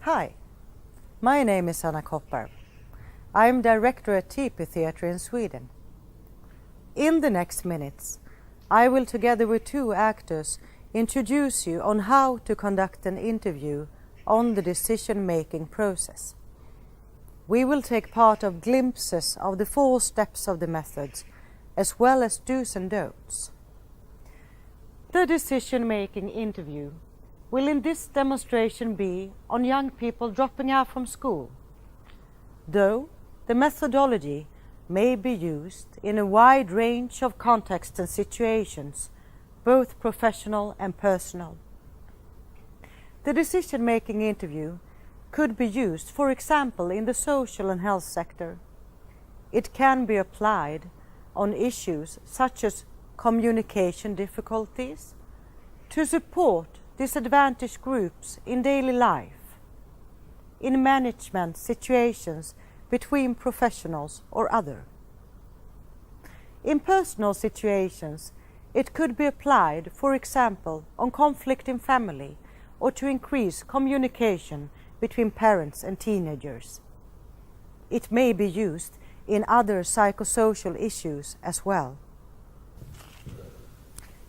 Hi, my name is Anna Koppar. I am director at TP Theatre in Sweden. In the next minutes, I will together with two actors introduce you on how to conduct an interview on the decision-making process. We will take part of glimpses of the 4 steps of the methods, as well as do's and don'ts. The decision-making interview will in this demonstration be on young people dropping out from school, though the methodology may be used in a wide range of contexts and situations, both professional and personal. The decision-making interview could be used, for example, in the social and health sector. It can be applied on issues such as communication difficulties, to support disadvantaged groups in daily life, in management situations between professionals or other. In personal situations, it could be applied, for example, on conflict in family or to increase communication between parents and teenagers. It may be used in other psychosocial issues as well.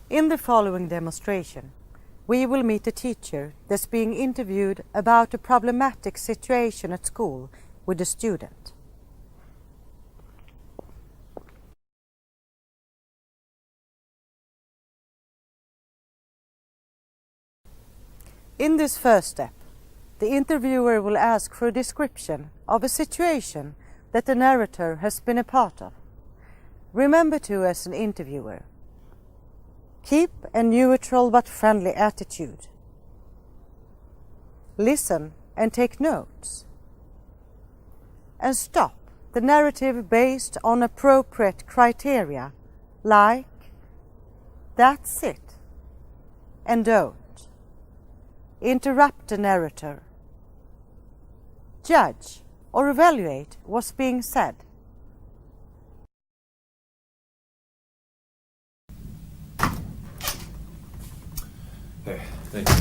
In the following demonstration, we will meet a teacher that's being interviewed about a problematic situation at school with a student. In this first step, the interviewer will ask for a description of a situation that the narrator has been a part of. Remember to, as an interviewer, keep a neutral but friendly attitude. Listen and take notes. And stop the narrative based on appropriate criteria like "that's it" and "don't." Interrupt the narrator. Judge or evaluate what's being said. Hey, thank you.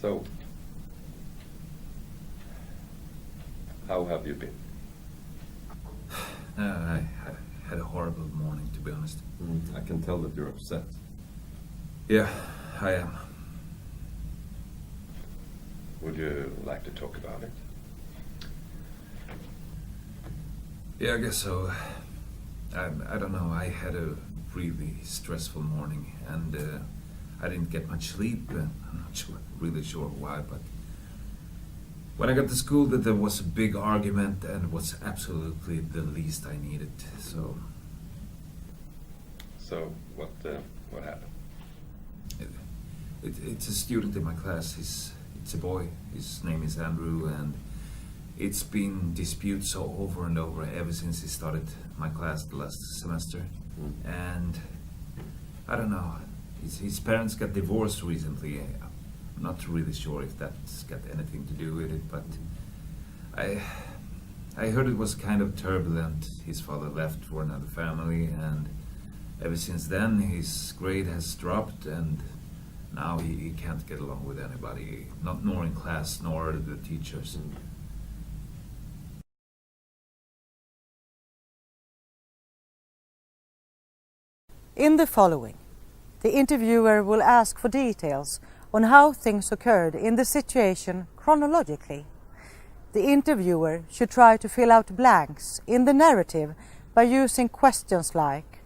So, how have you been? I had a horrible morning, to be honest. I can tell that you're upset. Yeah, I am. Would you like to talk about it? Yeah, I guess so. I don't know, I had a really stressful morning and I didn't get much sleep. I'm not really sure why, but when I got to school there was a big argument and it was absolutely the least I needed, so... So, what happened? It's a student in my class. It's a boy. His name is Andrew, and it's been disputes over and over ever since he started my class the last semester. And I don't know. His parents got divorced recently. I'm not really sure if that's got anything to do with it, but I heard it was kind of turbulent. His father left for another family, and ever since then his grade has dropped, and now he can't get along with anybody, nor in class, nor the teachers. In the following, the interviewer will ask for details on how things occurred in the situation chronologically. The interviewer should try to fill out blanks in the narrative by using questions like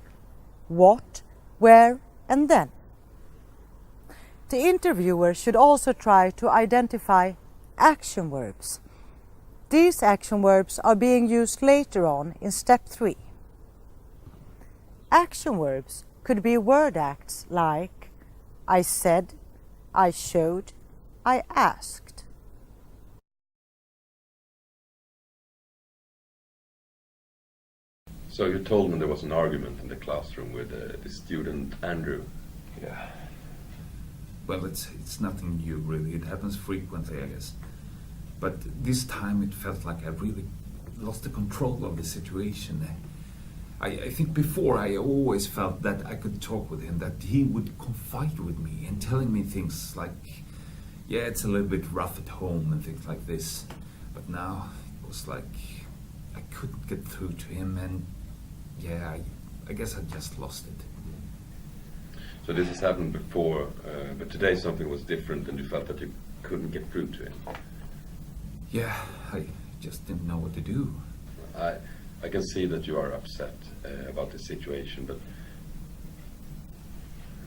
what, where, and then. The interviewer should also try to identify action verbs. These action verbs are being used later on in step 3. Action verbs could be word acts like I said, I showed, I asked. So you told me there was an argument in the classroom with the student Andrew. Yeah. Well, it's nothing new, really. It happens frequently, I guess. But this time it felt like I really lost the control of the situation. I think before I always felt that I could talk with him, that he would confide with me and telling me things like, yeah, it's a little bit rough at home and things like this. But now it was like I couldn't get through to him, and yeah, I guess I just lost it. So this has happened before, but today something was different and you felt that you couldn't get through to him. Yeah, I just didn't know what to do. I can see that you are upset about the situation, but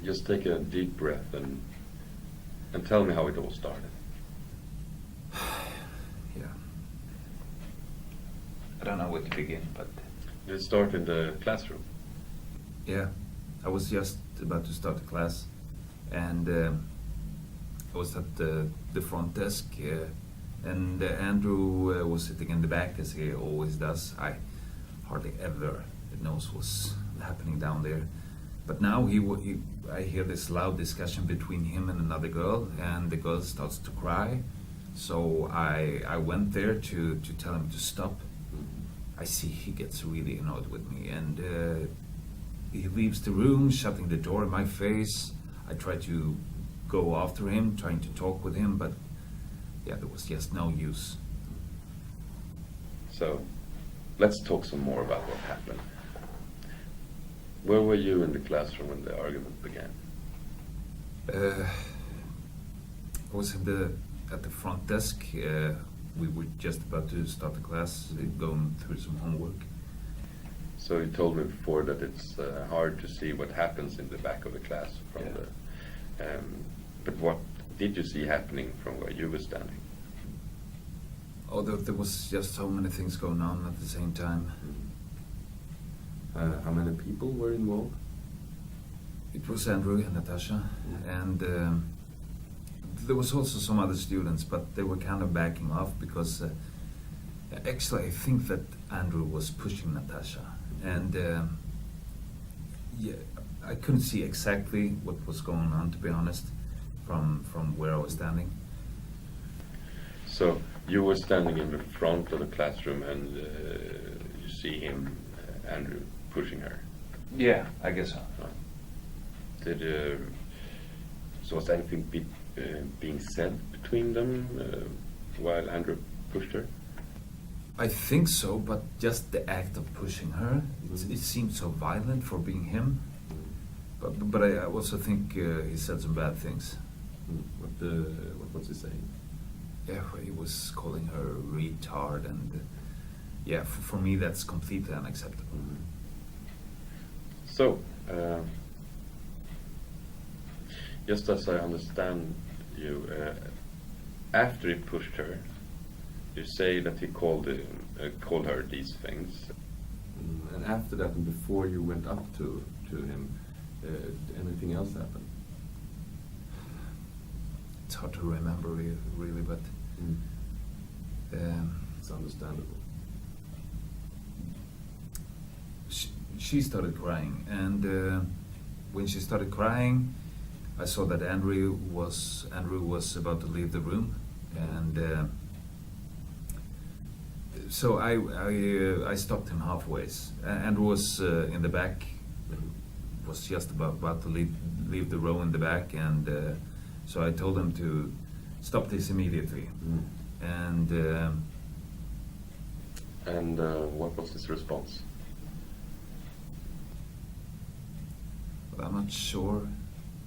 just take a deep breath and tell me how it all started. Yeah. I don't know where to begin, but... Did it start in the classroom? Yeah, I was just about to start the class, and I was at the front desk, and Andrew was sitting in the back, as he always does. I hardly ever knows what's happening down there. But now I hear this loud discussion between him and another girl, and the girl starts to cry. So I went there to tell him to stop. I see he gets really annoyed with me, and he leaves the room, shutting the door in my face. I try to go after him, trying to talk with him, but yeah, there was just no use. So, let's talk some more about what happened. Where were you in the classroom when the argument began? I was at the front desk. We were just about to start the class, going through some homework. So you told me before that it's hard to see what happens in the back of the class from but what did you see happening from where you were standing? Although there was just so many things going on at the same time. How many people were involved? It was Andrew and Natasha, and there was also some other students, but they were kind of backing off because actually I think that Andrew was pushing Natasha, and yeah, I couldn't see exactly what was going on, to be honest, from where I was standing. So you were standing in the front of the classroom and you see him, Andrew, pushing her. Yeah, I guess so. So was anything being said between them while Andrew pushed her? I think so, but just the act of pushing her, it seemed so violent for being him. But I also think he said some bad things. What was he saying? Yeah, he was calling her retard, and yeah, for me that's completely unacceptable. So, just as I understand you, after he pushed her, you say that he called her these things. And after that, and before you went up to him, did anything else happen? It's hard to remember really, but It's understandable. she started crying, and when she started crying, I saw that Andrew was about to leave the room, and so I stopped him halfway. Andrew was in the back, was just about to leave the row in the back, and so I told him to stop this immediately. And what was his response? Well, I'm not sure,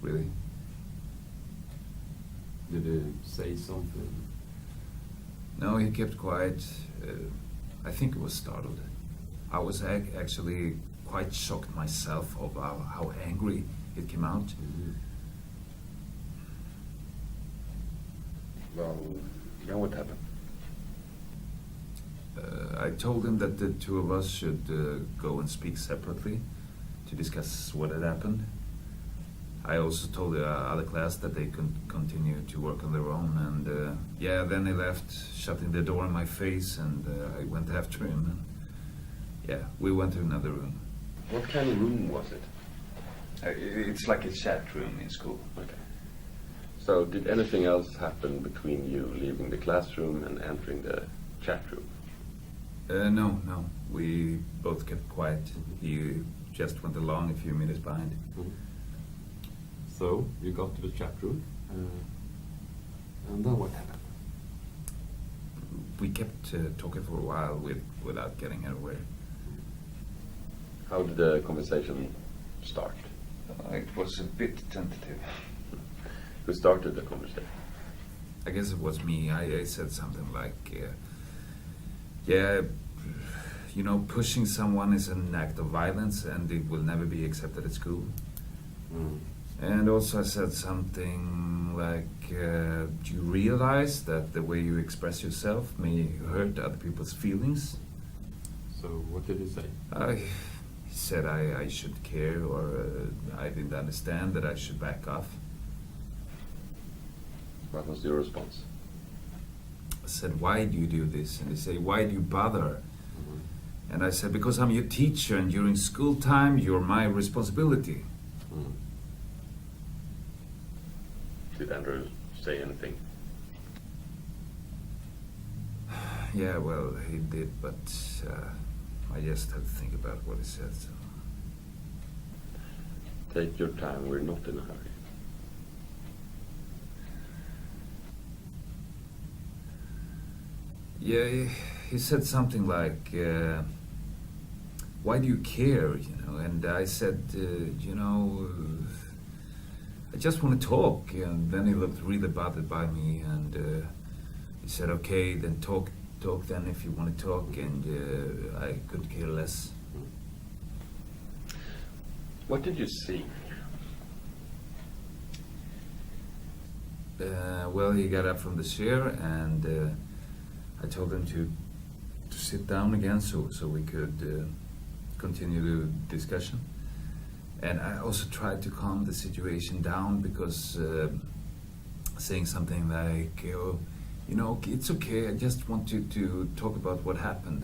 really. Did he say something? No, he kept quiet. I think he was startled. I was actually quite shocked myself of how angry it came out. Well, then what happened? I told him that the two of us should go and speak separately to discuss what had happened. I also told the other class that they could continue to work on their own, and yeah, then he left, shutting the door in my face, and I went after him, and yeah, we went to another room. What kind of room was it? It's like a chat room in school. Okay. So did anything else happen between you leaving the classroom and entering the chat room? No. We both kept quiet. He just went along a few minutes behind. So you got to the chat room, and then what happened? We kept talking for a while without getting anywhere. How did the conversation start? It was a bit tentative. Who started the conversation? I guess it was me. I said something like, yeah, you know, pushing someone is an act of violence and it will never be accepted at school. And also I said something like, do you realize that the way you express yourself may hurt other people's feelings? So what did he say? He said I should care, or I didn't understand that I should back off. What was your response? I said, why do you do this? And they say, why do you bother? And I said, because I'm your teacher and during school time you're my responsibility. Did Andrew say anything? Yeah, well, he did, but I just had to think about what he said. So. Take your time, we're not in a hurry. Yeah, he said something like, why do you care, you know? And I said, you know, I just want to talk. And then he looked really bothered by me, and he said, okay, then talk then if you want to talk, and I could care less. What did you see? Well, he got up from the chair, and I told him to sit down again so we could continue the discussion. And I also tried to calm the situation down, because saying something like, oh, you know, it's okay, I just want you to talk about what happened.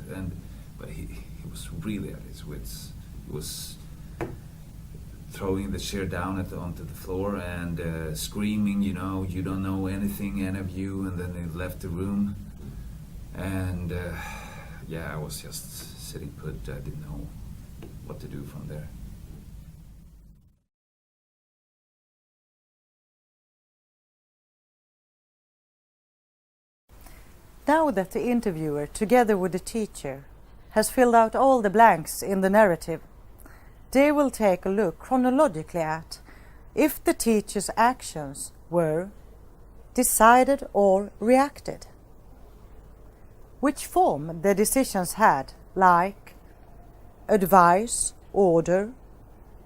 But he was really at his wits. He was throwing the chair down onto the floor and screaming, you know, you don't know anything, any of you, and then he left the room. And yeah, I was just sitting put. I didn't know what to do from there. Now that the interviewer, together with the teacher, has filled out all the blanks in the narrative, they will take a look chronologically at if the teacher's actions were decided or reacted, which form the decisions had, like advice, order,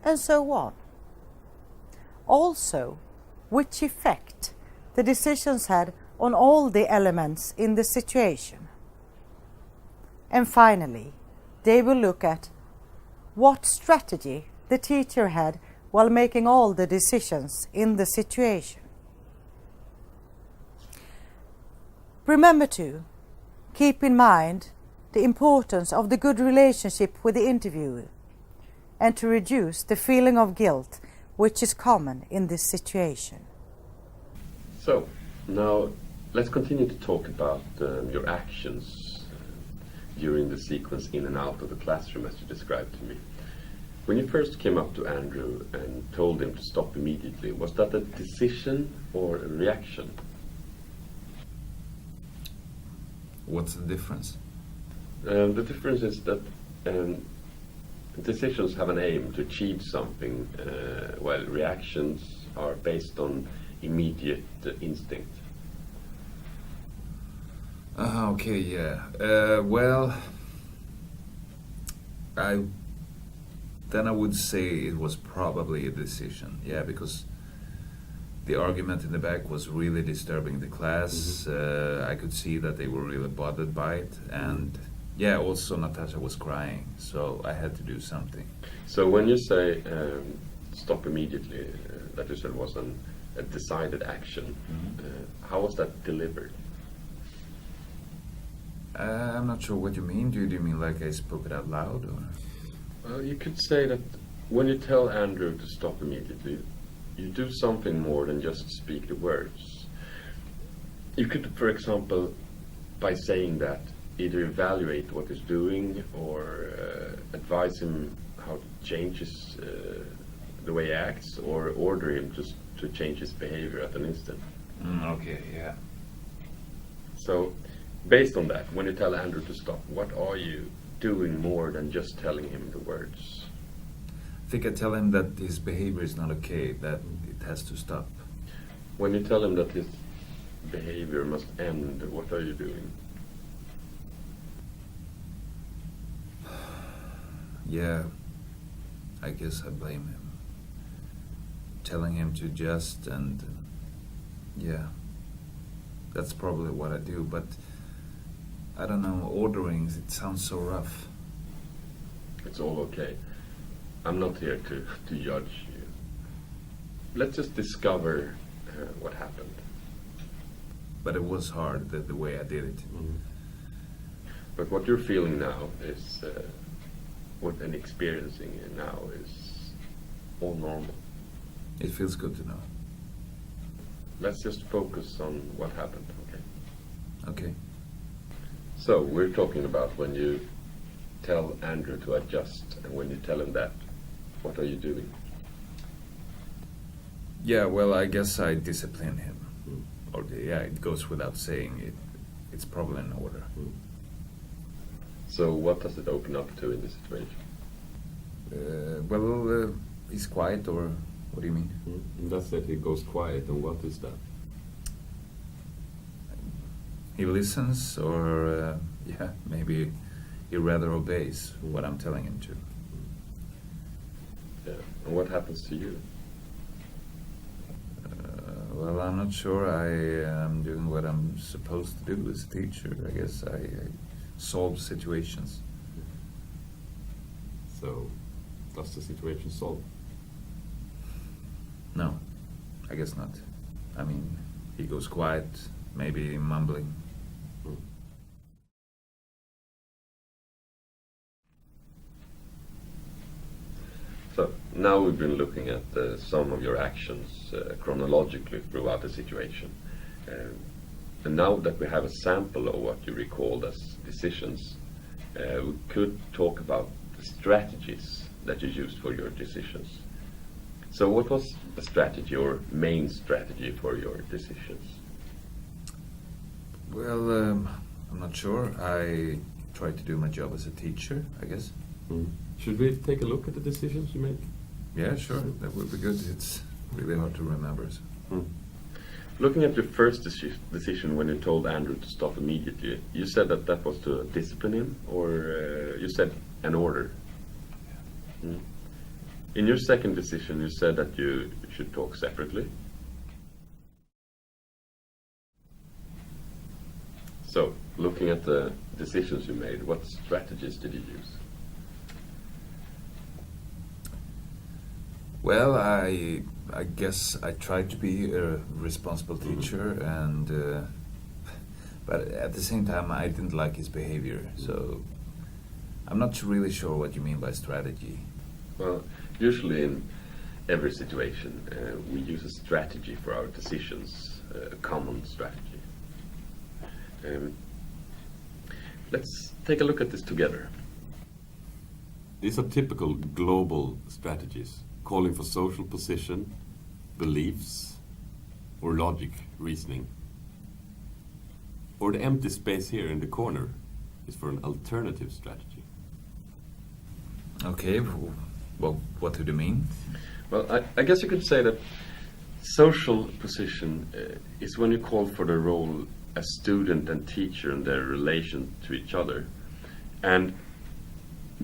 and so on. Also, which effect the decisions had on all the elements in the situation. And finally, they will look at what strategy the teacher had while making all the decisions in the situation. Remember to keep in mind the importance of the good relationship with the interviewer, and to reduce the feeling of guilt which is common in this situation. So, now let's continue to talk about your actions during the sequence in and out of the classroom as you described to me. When you first came up to Andrew and told him to stop immediately, was that a decision or a reaction? What's the difference? The difference is that decisions have an aim to achieve something, while reactions are based on immediate instinct. Okay, yeah. Well, I would say it was probably a decision. Yeah, because the argument in the back was really disturbing the class. I could see that they were really bothered by it, and yeah, also Natasha was crying, so I had to do something. So when you say stop immediately, that you said was a decided action, how was that delivered? I'm not sure what you mean. Do you mean like I spoke it out loud, or? You could say that when you tell Andrew to stop immediately, you do something more than just speak the words. You could, for example, by saying that, either evaluate what he's doing or advise him how to change the way he acts, or order him to change his behavior at an instant. Okay, yeah. So, based on that, when you tell Andrew to stop, what are you doing more than just telling him the words? I think I tell him that his behavior is not okay, that it has to stop. When you tell him that his behavior must end, what are you doing? Yeah, I guess I blame him. Telling him to adjust and, yeah, that's probably what I do, but I don't know, ordering, it sounds so rough. It's all okay. I'm not here to judge you. Let's just discover what happened. But it was hard, the way I did it. But what you're feeling now is, what and experiencing now is all normal. It feels good to know. Let's just focus on what happened, okay? Okay. So, we're talking about when you tell Andrew to adjust, and when you tell him that, what are you doing? Yeah, well, I guess I discipline him. Or, yeah, it goes without saying. It's probably in order. So, what does it open up to in this situation? Well, he's quiet, or what do you mean? That's that he goes quiet, and what is that? He listens, or, yeah, maybe he rather obeys what I'm telling him to. Yeah. And what happens to you? Well, I'm not sure I am doing what I'm supposed to do as a teacher. I guess I solve situations. So, does the situation solve? No, I guess not. I mean, he goes quiet, maybe mumbling. So, now we've been looking at some of your actions chronologically throughout the situation. And now that we have a sample of what you recalled as decisions, we could talk about the strategies that you used for your decisions. So what was the strategy or main strategy for your decisions? Well, I'm not sure. I tried to do my job as a teacher, I guess. Should we take a look at the decisions you made? Yeah, sure. That would be good. It's really hard to remember. So. Looking at your first decision when you told Andrew to stop immediately, you said that that was to discipline him, or you said an order. In your second decision, you said that you should talk separately. So, looking at the decisions you made, what strategies did you use? Well, I guess I tried to be a responsible teacher, and but at the same time I didn't like his behavior. So I'm not really sure what you mean by strategy. Well, usually in every situation we use a strategy for our decisions, a common strategy. Let's take a look at this together. These are typical global strategies, calling for social position, beliefs, or logic, reasoning. Or the empty space here in the corner is for an alternative strategy. Okay, well, what do you mean? Well, I guess you could say that social position is when you call for the role as student and teacher and their relation to each other. And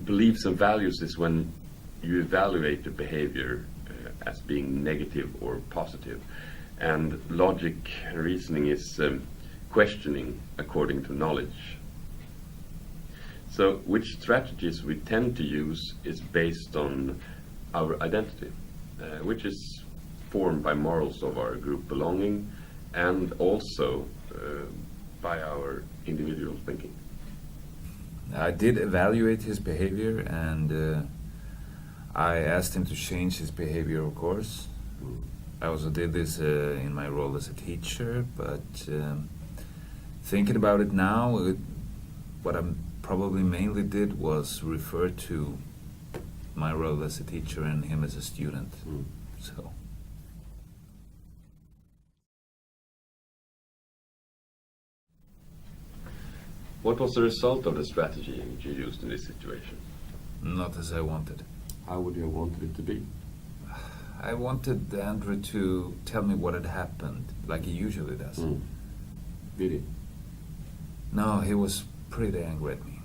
beliefs and values is when you evaluate the behavior as being negative or positive. And logic and reasoning is questioning according to knowledge. So which strategies we tend to use is based on our identity, which is formed by morals of our group belonging and also by our individual thinking. I did evaluate his behavior, and I asked him to change his behavior, of course. I also did this in my role as a teacher, but thinking about it now, what I probably mainly did was refer to my role as a teacher and him as a student. So. What was the result of the strategy you used in this situation? Not as I wanted. How would you have wanted it to be? I wanted Andrew to tell me what had happened, like he usually does. Did he? No, he was pretty angry at me.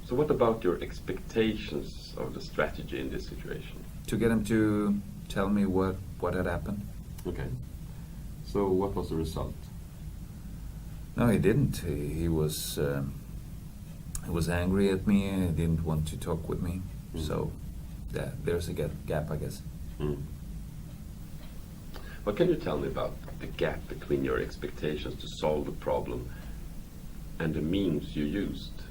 So what about your expectations of the strategy in this situation? To get him to tell me what had happened. Okay. So what was the result? No, he didn't. He was angry at me. He didn't want to talk with me. So, yeah, there's a gap, I guess. What can you tell me about the gap between your expectations to solve the problem and the means you used?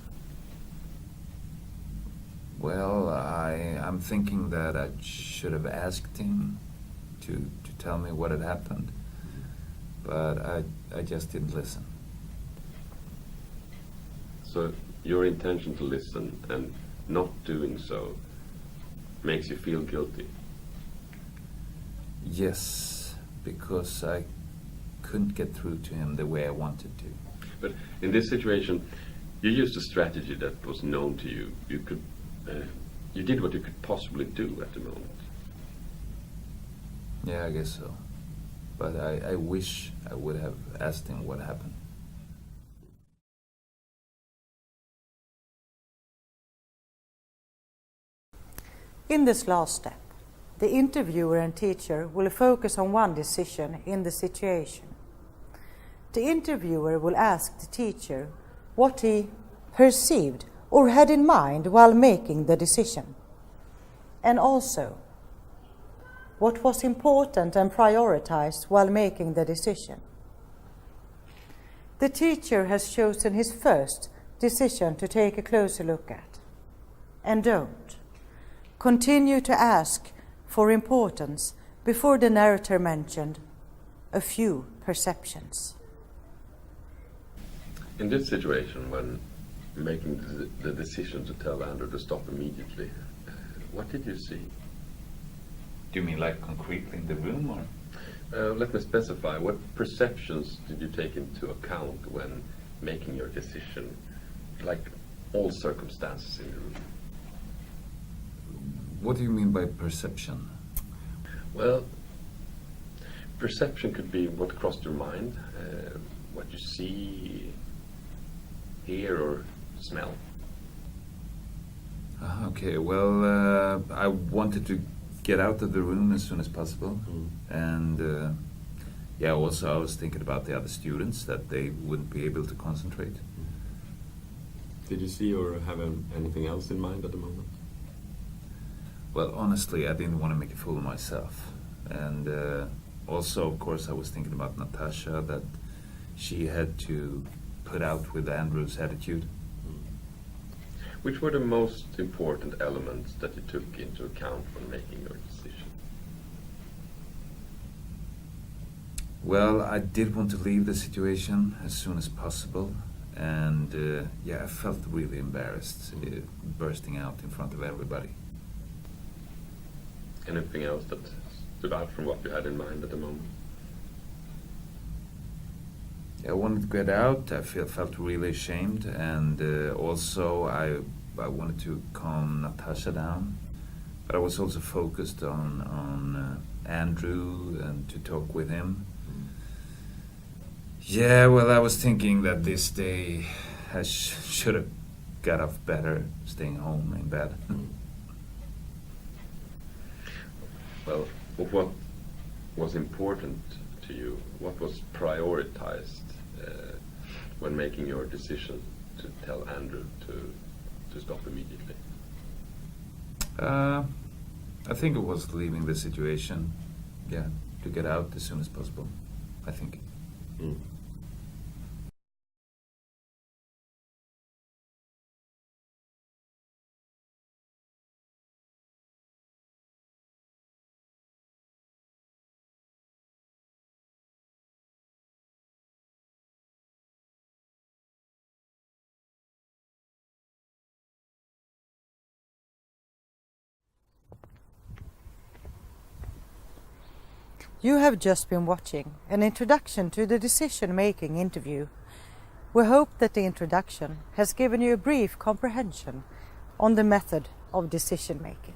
Well, I'm thinking that I should have asked him to tell me what had happened, but I just didn't listen. So your intention to listen and not doing so makes you feel guilty? Yes, because I couldn't get through to him the way I wanted to. But in this situation, you used a strategy that was known to you. You did what you could possibly do at the moment. Yeah, I guess so. But I wish I would have asked him what happened. In this last step, the interviewer and teacher will focus on one decision in the situation. The interviewer will ask the teacher what he perceived or had in mind while making the decision, and also what was important and prioritized while making the decision. The teacher has chosen his first decision to take a closer look at. And don't continue to ask for importance before the narrator mentioned a few perceptions. In this situation, when making the decision to tell Andrew to stop immediately, what did you see? Do you mean like concretely in the room, or? Let me specify. What perceptions did you take into account when making your decision, like all circumstances in the room? What do you mean by perception? Well, perception could be what crossed your mind, what you see, hear, or smell. Okay, well, I wanted to get out of the room as soon as possible. And yeah, also I was thinking about the other students, that they wouldn't be able to concentrate. Did you see or have anything else in mind at the moment? Well, honestly, I didn't want to make a fool of myself. And also, of course, I was thinking about Natasha, that she had to put out with Andrew's attitude. Which were the most important elements that you took into account when making your decision? Well, I did want to leave the situation as soon as possible. And yeah, I felt really embarrassed bursting out in front of everybody. Anything else that stood out from what you had in mind at the moment? I wanted to get out. I felt really ashamed, and also I wanted to calm Natasha down, but I was also focused on Andrew and to talk with him. Yeah, well, I was thinking that this day I should have got off better, staying home in bed. Well, what was important to you? What was prioritized when making your decision to tell Andrew to stop immediately? I think it was leaving the situation. Yeah, to get out as soon as possible, I think. You have just been watching an introduction to the decision-making interview. We hope that the introduction has given you a brief comprehension on the method of decision-making.